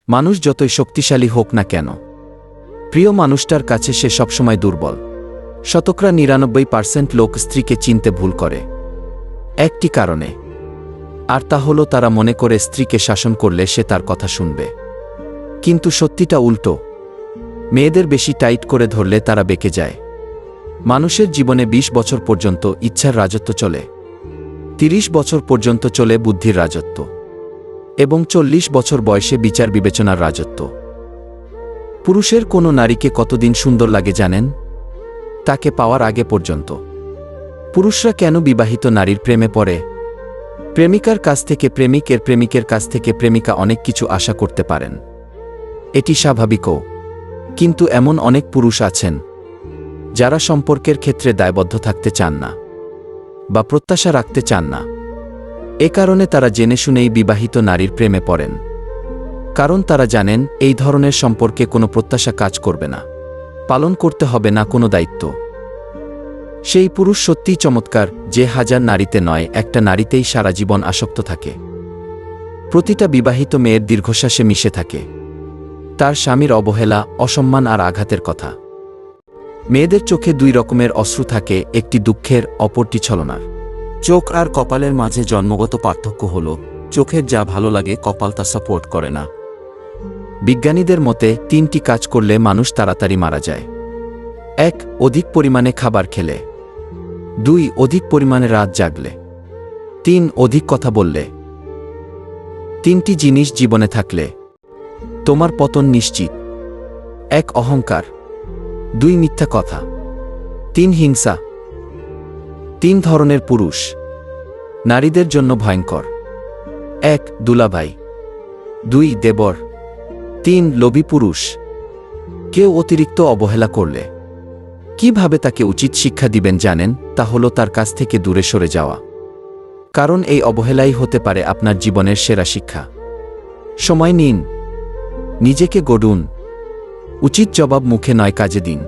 মানুষ যতই শক্তিশালী হোক না কেন, প্রিয় মানুষটার কাছে সে সবসময় দুর্বল। শতকরা ৯৯% লোক স্ত্রীকে চিনতে ভুল করে একটি কারণে, আর তা হলো তারা মনে করে স্ত্রীকে শাসন করলে সে তার কথা শুনবে। কিন্তু সত্যিটা উল্টো। মেয়েদের বেশি টাইট করে ধরলে তারা বেঁকে যায়। মানুষের জীবনে ২০ বছর পর্যন্ত ইচ্ছার রাজত্ব চলে, ৩০ বছর পর্যন্ত চলে বুদ্ধির রাজত্ব, এবং ৪০ বছর বয়সে বিচার বিবেচনার রাজত্ব। পুরুষের কোনো নারীকে কতদিন সুন্দর লাগে জানেন? তাকে পাওয়ার আগে পর্যন্ত। পুরুষরা কেন বিবাহিত নারীর প্রেমে পড়ে? প্রেমিকার কাছ থেকে প্রেমিকের, প্রেমিকের কাছ থেকে প্রেমিকা অনেক কিছু আশা করতে পারেন, এটি স্বাভাবিকও। কিন্তু এমন অনেক পুরুষ আছেন যারা সম্পর্কের ক্ষেত্রে দায়বদ্ধ থাকতে চান না বা প্রত্যাশা রাখতে চান না। এ কারণে তারা জেনে শুনেই বিবাহিত নারীর প্রেমে পড়েন, কারণ তারা জানেন এই ধরনের সম্পর্কে কোনো প্রত্যাশা কাজ করবে না, পালন করতে হবে না কোনো দায়িত্ব। সেই পুরুষ সত্যিই চমৎকার যে হাজার নারীতে নয়, একটা নারীতেই সারা জীবন আসক্ত থাকে। প্রতিটা বিবাহিত মেয়ের দীর্ঘশ্বাসে মিশে থাকে তার স্বামীর অবহেলা, অসম্মান আর আঘাতের কথা। মেয়েদের চোখে দুই রকমের অশ্রু থাকে, একটি দুঃখের, অপরটি ছলনার। চোখ আর কপালের মাঝে জন্মগত পার্থক্য হল চোখের যা ভালো লাগে কপাল তা সাপোর্ট করে না। বিজ্ঞানীদের মতে ৩টি কাজ করলে মানুষ তাড়াতাড়ি মারা যায়। ১. অধিক পরিমাণে খাবার খেলে। ২. অধিক পরিমাণে রাত জাগলে। ৩. অধিক কথা বললে। ৩টি জিনিস জীবনে থাকলে তোমার পতন নিশ্চিত। ১. অহংকার। ২. মিথ্যা কথা। ৩. হিংসা। ৩ ধরনের পুরুষ নারীদের জন্য ভয়ঙ্কর। ১. দুলাভাই। ২. দেবর। ৩. লোভী পুরুষ। কেউ অতিরিক্ত অবহেলা করলে কিভাবে তাকে উচিত শিক্ষা দিবেন জানেন? তা হলো তার কাছ থেকে দূরে সরে যাওয়া। কারণ এই অবহেলাই হতে পারে আপনার জীবনের সেরা শিক্ষা। সময় নিন, নিজেকে গড়ুন, উচিত জবাব মুখে নয় কাজে দিন।